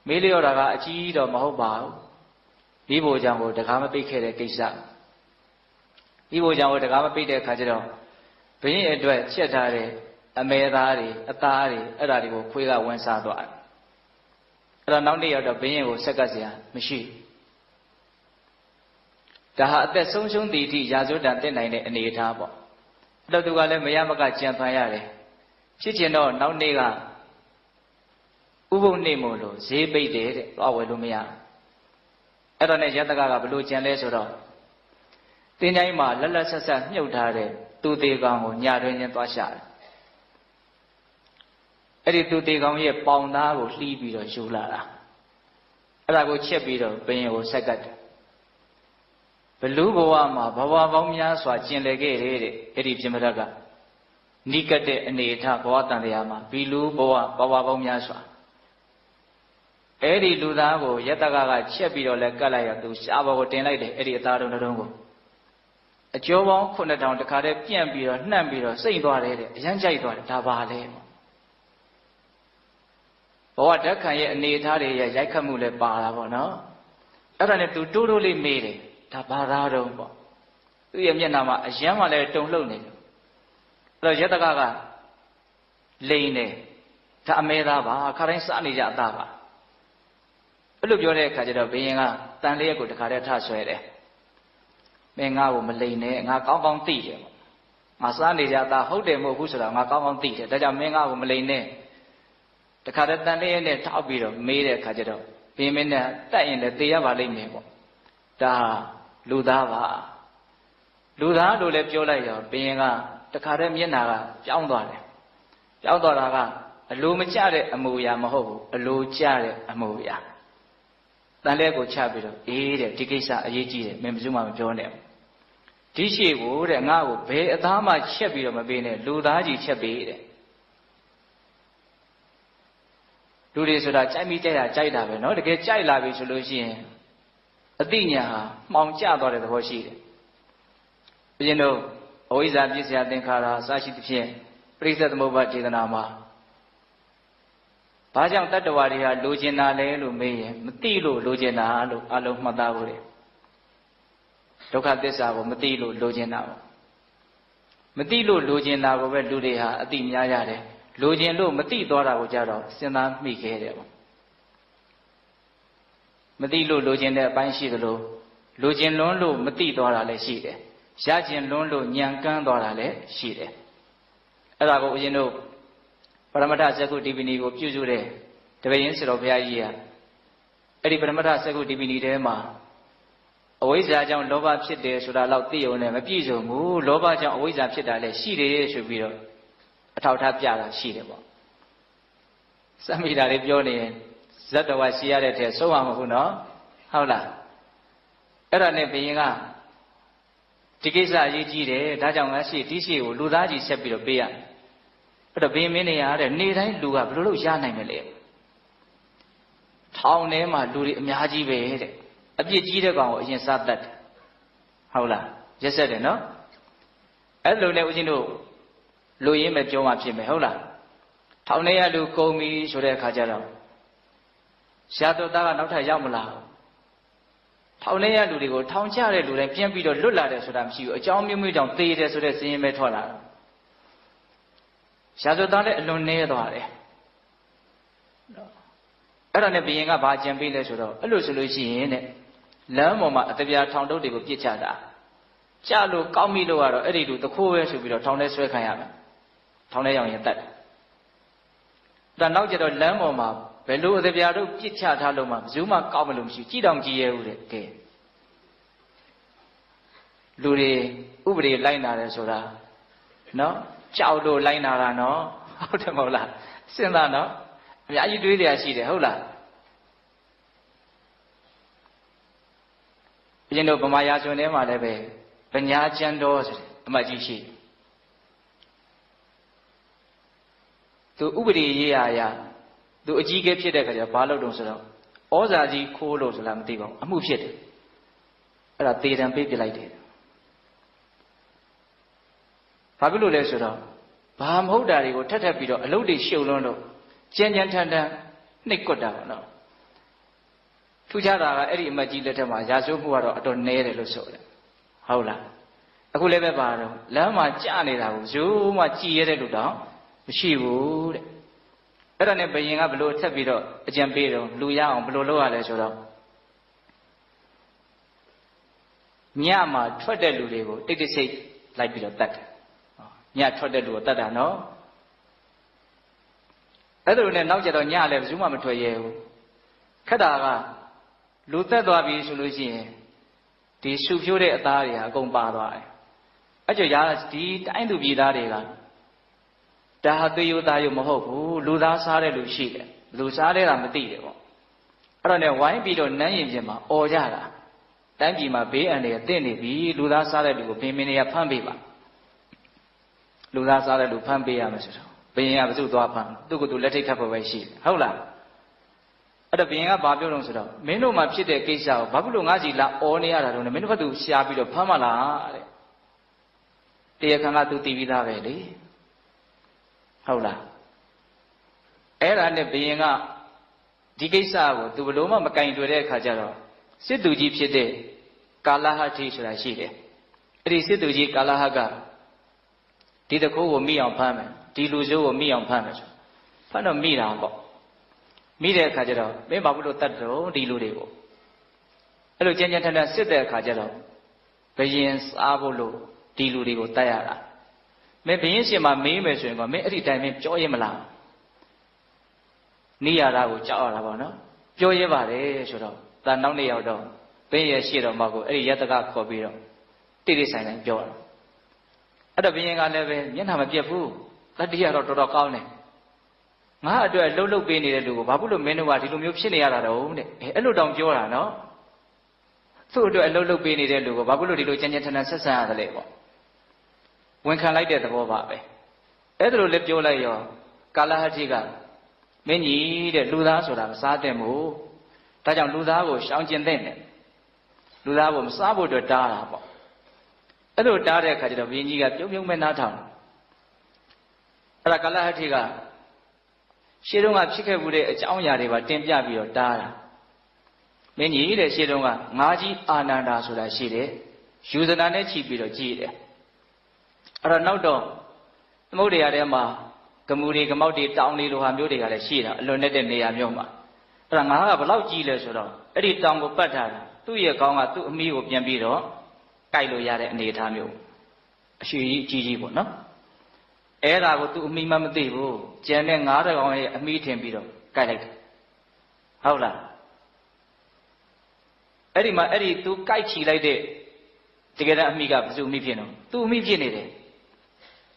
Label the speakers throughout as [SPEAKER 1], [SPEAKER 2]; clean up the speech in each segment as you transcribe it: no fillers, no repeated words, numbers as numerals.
[SPEAKER 1] မေးလျော်တာကအကြီးတော့မဟုတ်ပါဘူးမိဖို့ကြောင့်ကိုတကားမပိတ်ခဲ့တဲ့ကိစ္စမိဖို့ကြောင့်ကိုတကားမပိတ်တဲ့အခါကျတော့ဘုရင်အတွက်ချက်ထားတဲ့အမဲသားတွေအသားတွေအဲ့ဒါတွေကိုခွေးကဝင်စားသွားတယ်အဲ့တော့နောက်နေ့ရောက်တော့ဘုရင်ကိုဆက်ကပ်เสียမရှိဒါဟာအသက်ဆုံးရှုံးသည့်အထိရာဇဝတ္တတက်နိုင်တဲ့အနေအထားပေါ့အဲ့တော့သူကလည်းမရမကကြံဖန်ရတယ်ဖြစ်ချင်တော့နောက်နေ့ကဥပုပ်နေ့မို့လို့ဈေးပိတ်တယ်တဲ့သွားဝယ်လို့မရအဲ့တော့ねရတကကဘလို့ကြံလဲဆိုတော့တင်းတိုင်းမှာလက်လက်ဆက်ဆက်မြုပ်ထားတဲ့သူသေးကောင်ကိုညတွင်ချင်းသွားရှာတယ်အဲ့ဒီသူသေးကောင်ရဲ့ပေါင်သားကိုလှီးပြီးတော့ယူလာတာအဲ့ဒါကိုချက်ပြီးတော့ဘုရင်ကိုဆက်ကတ်တယ်ဘလူဘဝမှာဘဝပေါင်းများစွာကျင်လည်ခဲ့တဲ့အဲ့ဒီပြမရကနိကတဲ့အနေအထားဘဝတန်တရားမှာဘီလူဘဝပေါင်းများစွာအဲ့ဒီလူသားကိုယတကကချက်ပြီးတော့လဲကတ်လိုက်ရသူရှားဘောကိုတင်လိုက်တယ်အဲ့ဒီအသားတုံးတုံးကိုအကျော်ပေါင်း9000တခါတည်းပြန့်ပြီးတော့နှံ့ပြီးတော့စိမ့်သွားတယ်တဲ့အရန်ကြိုက်သွားတယ်ဒါပါလေဘဝဓာတ်ခံရဲ့အနေအထားတွေရဲ့ရိုက်ခတ်မှုလည်းပါတာပေါ့နော်အဲ့ဒါနဲ့သူတိုးတိုးလေးမေးတယ်ဒါဘာသာတော့ပေါ့သူ့ရဲ့မျက်နှာမှာအရန်မှလည်းတုံလှုပ်နေတယ်အဲ့တော့ယတကကလိန်တယ်ဒါအမဲသားပါခါတိုင်းစားနေကြအသားပါအဲ့လိုပြောတဲ့အခါကျတော့ဘုရင်ကတန်လျက်ကိုတခါတည်းထဆွဲတယ်မင်းငါ့ကိုမလိန်နဲ့ငါကောင်းကောင်းသိတယ်ပေါ့ငါစားနေကြအသားဟုတ်တယ်မဟုတ်ဘူးဆိုတာငါကောင်းကောင်းသိတယ်ဒါကြောင့်မင်းငါ့ကိုမလိန်နဲ့တခါတည်းတန်လျက်နဲ့ထောက်ပြီးတော့မေးတဲ့အခါကျတော့ဘုရင်မင်းနဲ့တက်ရင်လည်းသေရပါလိမ့်မယ်ပေါ့ဒါလူသားပါလူသားလို့လည်းပြောလိုက်ရောဘုရင်ကတခါတည်းမျက်နှာကပြောင်းသွားတယ်ပြောင်းသွားတာကအလိုမကျတဲ့အမူအရာမဟုတ်ဘူးအလိုကျတဲ့အမူအရာတန်လဲကိုချပြီးတော့အေးတဲ့ဒီကိစ္စအရေးကြီးတယ်မင်းဘယ်သူမှမပြောနဲ့ဒီရှိကိုတဲ့ငါ့ကိုဘယ်အသားမှချက်ပြီးတော့မပေးနဲ့လူသားကြီးချက်ပေးတဲ့လူတွေဆိုတာကြိုက်မိကြိုက်တာကြိုက်တာပဲเนาะတကယ်ကြိုက်လာပြီဆိုလို့ရှိရင်အတိညာဟာမှောင်ကျသွားတဲ့သဘောရှိတယ်ဘုရင်တို့အဝိဇ္ဇာပြစ္ဆယသင်္ခါရအစရှိသဖြင့်ပရိစ္ဆေသမုပ္ပါဒေသနာမှာဘာကြောင့်တတ္တဝါတွေဟာလိုချင်တာလဲလို့မေးရင်မသိလို့လိုချင်တာလို့အလုံးမှတ်သားဖို့လေဒုက္ခသစ္စာကိုမသိလို့လိုချင်တာပေါ့မသိလို့လိုချင်တာကိုပဲလူတွေဟာအတိများရတယ်လိုချင်လို့မသိသွားတာကိုကြတော့စဉ်းစားမိခဲ့တယ်ပေါ့မသိလို့လိုချင်တဲ့အပိုင်းရှိသလိုလိုချင်လွန်းလို့မသိသွားတာလည်းရှိတယ်ရချင်လွန်းလို့ညံကန်းသွားတာလည်းရှိတယ်အဲ့ဒါကိုဦးဇင်းတို့ပရမတ္ထစက္ခုဒီပိနီကိုပြုစုတဲ့တပည့်ရင်းဆရာတော်ဘုရားကြီးကအဲ့ဒီပရမတ္ထစက္ခုဒီပိနီထဲမှာအဝိဇ္ဇာကြောင့်လောဘဖြစ်တယ်ဆိုတာတော့သိုံနဲ့မပြည့်စုံဘူးလောဘကြောင့်အဝိဇ္ဇာဖြစ်တာလည်းရှိတယ်ဆိုပြီးတော့အထောက်ထားပြတာရှိတယ်ပေါ့စမိတာလေးပြောနေရင်ဇတ်တော်ကရှိရတဲ့တည်းဆုံးမှာမဟုတ်ဘူးနော်ဟုတ်လားအဲ့ဒါနဲ့ဘုရင်ကဒီကိစ္စအရေးကြီးတယ်ဒါကြောင့်ငါရှိဒီရှိကိုလူသားကြီးဆက်ပြီးတော့ပေးရအဲ့တော့ဘုရင်မင်းနေရတဲ့နေတိုင်းလူကဘယ်လိုလုပ်ရနိုင်မလဲထောင်ထဲမှာလူတွေအများကြီးပဲတဲ့အပြစ်ကြီးတဲ့ကောင်ကိုအရင်စားတတ်တယ်ဟုတ်လားရက်ဆက်တယ်နော်အဲ့လိုနဲ့ဦးဇင်းတို့လူရင်းပဲပြောမှဖြစ်မယ်ဟုတ်လားထောင်ထဲရလူကုန်ပြီဆိုတဲ့အခါကျတော့ရှားတော်သားကနောက်ထပ်ရောက်မလာဘူးထောင်ထဲရလူတွေကိုထောင်ချတဲ့လူတိုင်းပြန်ပြီးတော့လွတ်လာတယ်ဆိုတာမရှိဘူးအကြောင်းမျိုးမျိုးကြောင့်သေတယ်ဆိုတဲ့စည်ရင်ပဲထွက်လာတယ်ရှားတော်သားလည်းအလွန်နည်းသွားတယ်အဲ့ဒါနဲ့ဘုရင်ကဘာကြံပေးလဲဆိုတော့အဲ့လိုဆိုလို့ရှိရင်တဲ့လမ်းပေါ်မှာအတပြာထောင်တုပ်တွေကိုပြစ်ချတာကြလို့ကောင်းပြီလို့ကတော့အဲ့ဒီလူတခိုးပဲဆိုပြီးတော့ထောင်ထဲဆွဲခံရမယ်ထောင်ထဲရောက်ရင်တတ်တယ်ဒါနောက်ကျတော့လမ်းပေါ်မှာဘယ်လိုအတပြာတို့ပြစ်ချထားလို့မှဘယ်သူမှကောက်မလို့မရှိကြည်တောင်ကြည်ရဲဘူးတဲ့ကဲလူတွေဥပဒေလိုက်နာတယ်ဆိုတာနော်ကြောက်လို့လိုက်နာတာနော်ဟုတ်တယ်မဟုတ်လားစဉ်းစားနော်အများကြီးတွေးကြရရှိတယ်ဟုတ်လားဘုရင်တို့ဗမာရာဇဝင်ထဲမှာလည်းပဲပညာကျမ်းတော်ဆိုတဲ့အမှတ်ကြီးရှိတယ်သူဥပဒေရေးရာသူအကြီးကဲဖြစ်တဲ့ခါကျဘာလုပ်တုံးဆိုတော့ဩဇာကြီးခိုးလို့ဆိုလားမသိပါဘူးအမှုဖြစ်တယ်အဲ့ဒါသေတံပေးပြလိုက်တယ်ဘာဖြစ်လို့လဲဆိုတော့ဘာမဟုတ်တာတွေကိုထပ်ထပ်ပြီးတော့အလုပ်တွေရှုပ်လွန်းလို့ကြမ်းကြမ်းထန်ထန်နှိပ်ကွက်တာပေါ့နော် ထူးခြားတာကအဲ့ဒီအမတ်ကြီးလက်ထက်မှာရာဇဝတ်မှုကတော့အတော်နည်းတယ်လို့ဆိုတယ်ဟုတ်လားအခုလည်းပဲပါတော့လမ်းမှာကြာနေတာကိုရိုးမှကြည်ရတဲ့လူတောင်မရှိဘူးတဲ့အဲ့ဒါနဲ့ဘယင်ကဘလို့ထက်ပြီးတော့အကြံပေးတော့လူရအောင်ဘလို့လုပ်ရလဲဆိုတော့ညမှာထွက်တဲ့လူတွေကိုတိတ်တိတ်ဆိတ်လိုက်ပြီးတော့တတ်တယ်ညထွက်တဲ့လူကိုတတ်တာနော်အဲ့ဒါလိုနဲ့နောက်ကျတော့ညလည်းဘယ်သူမှမထွက်ရဲဘူးခက်တာကလူသက်သွားပြီဆိုလို့ရှိရင်ဒီရှုဖြိုးတဲ့အသားတွေဟာအကုန်ပါသွားတယ်အဲ့ကြောင့်ရာဒီတိုင်းသူပြည်သားတွေကဒါဟာသေယုသားယုမဟုတ်ဘူးလူသားစားတဲ့လူရှိတယ်လူစားတဲ့ကမသိတယ်ပေါ့အဲ့တော့ねဝိုင်းပြီးတော့နန်းရင်ပြင်မှာអော်ကြတာတိုင်းပြည်မှာဘေးအန္တရာယ်တင့်နေပြီလူသားစားတဲ့လူကိုဘင်မင်းတွေကဖမ်းပေးပါလူသားစားတဲ့လူဖမ်းပေးရမယ်ဆိုတော့ဘယင်ကဘယ်သူသွားဖမ်းသူ့ကိုယ်သူလက်ထိတ်ခတ်ဖို့ပဲရှိတယ်ဟုတ်လားအဲ့တော့ဘယင်ကဘာပြောလို့ဆိုတော့မင်းတို့မှာဖြစ်တဲ့ကိစ္စကိုဘာဖြစ်လို့ငါစီလာអော်နေရတာတော့မင်းတို့ဘက်သူရှားပြီးတော့ဖမ်းမလားတဲ့တရားခံကသူတည်ပြီးသားပဲလေဟုတ်လားအဲ့ဒါနဲ့ဘယင်ကဒီကိစ္စကိုသူဘလို့မှမကင်တွေ့တဲ့အခါကျတော့စစ်သူကြီးဖြစ်တဲ့ကာလဟတိဆိုတာရှိတယ်အဲ့ဒီစစ်သူကြီးကာလဟကဒီတခိုးကိုမိအောင်ဖမ်းမယ်ဒီလူစိုးကိုမိအောင်ဖမ်းမယ်ဆိုဖမ်းတော့မိတာပေါ့မိတဲ့အခါကျတော့မင်းဘာဖြစ်လို့တတ်တော့ဒီလူတွေကိုအဲ့လိုကြမ်းကြမ်းထန်ထန်စစ်တဲ့အခါကျတော့ဘယင်စားဖို့လို့ဒီလူတွေကိုတတ်ရတာမင်းဘယင်ရှင်မှာမေးမယ်ဆိုရင်ကမင်းအဲ့ဒီတိုင်းမင်းပြောရဲမလားနေရတာကိုကြောက်ရတာပေါ့နော်ပြောရဲပါတယ်ဆိုတော့ဒါနောက်နေ့ရောက်တော့ဘယင်ရဲ့ရှေ့တော်မှာကိုအဲ့ဒီယတကခေါ်ပြီးတော့တိတိဆိုင်ဆိုင်ပြောတာအဲ့တော့ဘယင်ကလည်းပဲမျက်နှာမပြတ်ဘူးတတိယတော့တော်တော်ကောင်းတယ်ငါအတွက်လှုပ်လှုပ်ပေးနေတဲ့လူကိုဘာဖြစ်လို့မင်းတို့ကဒီလိုမျိုးဖြစ်နေရတာတော့တဲ့အဲ့လိုတောင်ပြောတာနော်သူ့အတွက်အလှုပ်လှုပ်ပေးနေတဲ့လူကိုဘာဖြစ်လို့ဒီလိုကြမ်းကြမ်းထန်ထန်ဆက်ဆံရတယ်လဲပေါ့ဝန်ခံလိုက်တဲ့သဘောပါပဲအဲ့ဒါလိုလည်းပြောလိုက်ရောကာလဟတိကမင်းကြီးတဲ့လူသားဆိုတာမစားတဲ့မို့ဒါကြောင့်လူသားကိုရှောင်ကျင်တဲ့နဲ့လူသားကိုမစားဖို့အတွက်တားတာပေါ့အဲ့လိုတားတဲ့အခါကျတော့ဘုရင်ကြီးကပြုံးပြုံးမဲ့နားထောင်အဲ့ဒါကာလဟတိကရှေးတုန်းကဖြစ်ခဲ့မှုတဲ့အကြောင်းအရာတွေပါတင်ပြပြီးတော့တားတာမင်းကြီးတဲ့ရှေးတုန်းကငါးကြီးအာနန္ဒာဆိုတာရှိတယ်ယူဇနာနဲ့ချီပြီးတော့ကြည်တယ်အဲ့တော့နောက်တော့သမုဒ္ဒရာထဲမှာဂမူတွေဂမောက်တွေတောင်တွေလိုဟာမျိုးတွေကလည်းရှိတာအလွန်နဲ့တဲ့နေရာမျိုးမှာအဲ့ဒါငါကဘလောက်ကြီးလဲဆိုတော့အဲ့ဒီတောင်ကိုပတ်ထားတာသူ့ရဲ့ခေါင်းကသူ့အမီးကိုပြန်ပြီးတော့ကိုက်လို့ရတဲ့အနေအထားမျိုးအရှိကြီးကြီးပေါ့နော်အဲ့ဒါကိုသူ့အမီးမှမသိဘူးကျန်တဲ့9ကောင်ရဲ့အမီးထင်ပြီးတော့ကိုက်လိုက်တယ်ဟုတ်လားအဲ့ဒီမှာအဲ့ဒီသူကိုက်ချီလိုက်တဲ့တကယ်တမ်းအမီးကဘယ်သူအမီးဖြစ်နော်သူ့အမီးဖြစ်နေတယ်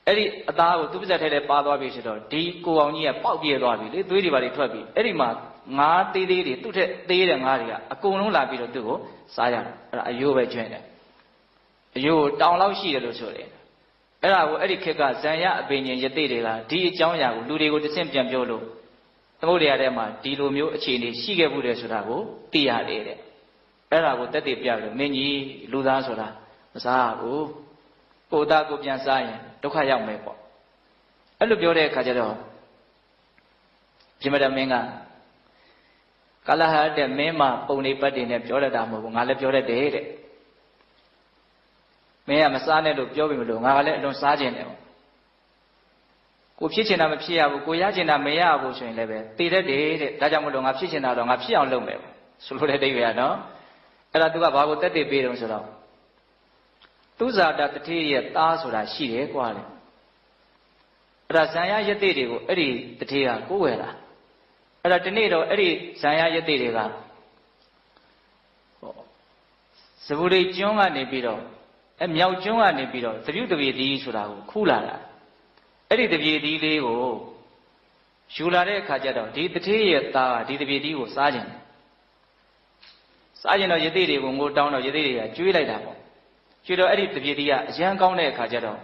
[SPEAKER 1] အဲ့ဒီအသားကိုသူ့ပါဇက်ထဲပါသွားပြီဆိုတော့ဒီကိုအောင်ကြီးကပေါက်ပြေးသွားပြီလေသွေးတွေပါတွေထွက်ပြီအဲ့ဒီမှာငါးသေးသေးတွေသူ့ထက်သေးတဲ့ငါးတွေကအကုန်လုံးလာပြီးတော့သူ့ကိုစားရတယ်အဲ့ဒါအယိုးပဲကျွင်းတယ်အယိုးတောင်လောက်ရှိတယ်လို့ဆိုတယ်အဲ့ဒါကိုအဲ့ဒီခေတ်ကဇံရအပင်ញင်ယသိတွေကဒီအကြောင်းအရာကိုလူတွေကိုတစ်ဆင့်ပြန်ပြောလို့သမုဒ္ဒရာထဲမှာဒီလိုမျိုးအခြေအနေရှိခဲ့မှုတယ်ဆိုတာကိုသိရတယ်တဲ့အဲ့ဒါကိုတက်တည်ပြလို့မင်းကြီးလူသားဆိုတာမစားဘူးကိုသားကိုပြန်စားရင်ဒုက္ခရောက်မယ်ပေါ့အဲ့လိုပြောတဲ့အခါကျတော့ပြမတမင်းကကာလဟတဲ့မင်းမပုံနေပတ်တင်နဲ့ပြောရတာမဟုတ်ဘူးငါလည်းပြောရတယ်တဲ့မင်းကမစားနဲ့လို့ပြောပြီမလို့ငါကလည်းအလွန်စားခြင်းတယ်ပေါ့ကိုဖြစ်ချင်တာမဖြစ်ရဘူးကိုရချင်တာမရဘူးဆိုရင်လည်းပဲတည်တတ်တယ်တဲ့ဒါကြောင့်မလို့ငါဖြစ်ချင်တာတော့ငါဖြစ်အောင်လုပ်မယ်ပေါ့ဆိုလိုတဲ့အိဗေကနော်အဲ့ဒါသူကဘာကိုတက်တည်ပေးတုံးဆိုတော့သူဇာတာတတိရဲ့သားဆိုတာရှိတယ်ကွာလေအဲ့ဒါဇံရယတိတွေကိုအဲ့ဒီတတိကကိုးဝယ်လာအဲ့ဒါဒီနေ့တော့အဲ့ဒီဇံရယတိတွေကဇဗုဒိကျွန်းကနေပြီးတော့မြောက်ကျွန်းကနေပြီးတော့သပြုတပြေသီးဆိုတာကိုခူးလာတာအဲ့ဒီတပြေသီးလေးကိုယူလာတဲ့အခါကျတော့ဒီတတိရဲ့သားကဒီတပြေသီးကိုစားခြင်းစားခြင်းတော့ယတိတွေကိုငိုတောင်းတော့ယတိတွေကကျွေးလိုက်တာပေါ့ကျွေးတော့အဲ့ဒီတပြေသီးကအရန်ကောင်းတဲ့အခါကျတော့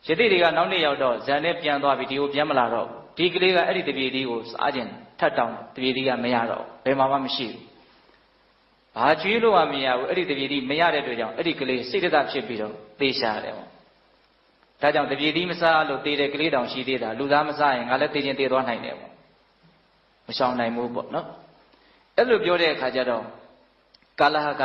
[SPEAKER 1] ယတိတွေကနောက်နေ့ရောက်တော့ဇန်နဲ့ပြန်သွားပြီးဒီကိုပြန်မလာတော့ဒီကလေးကအဲ့ဒီတပြေသီးကိုစားခြင်းထပ်တောင်းတပြေသီးကမရတော့ဘယ်မှာမှမရှိဘူးဘာကျွေးလို့မှမရဘူးအဲ့ဒီတပြေသီးမရတဲ့အတွက်ကြောင့်အဲ့ဒီကလေးစိတ်သက်ဖြစ်ပြီးတော့သေရှာတယ်ပေါ့ဒါကြောင့်တပြေသီးမစားလို့သေတဲ့ကလေးတောင်ရှိသေးတာလူသားမစားရင်ငါလည်းသေခြင်းသေသွားနိုင်တယ်ပေါ့မရှောင်နိုင်ဘူးပေါ့နော် အဲ့လိုပြောတဲ့အခါကျတော့ကာလဟက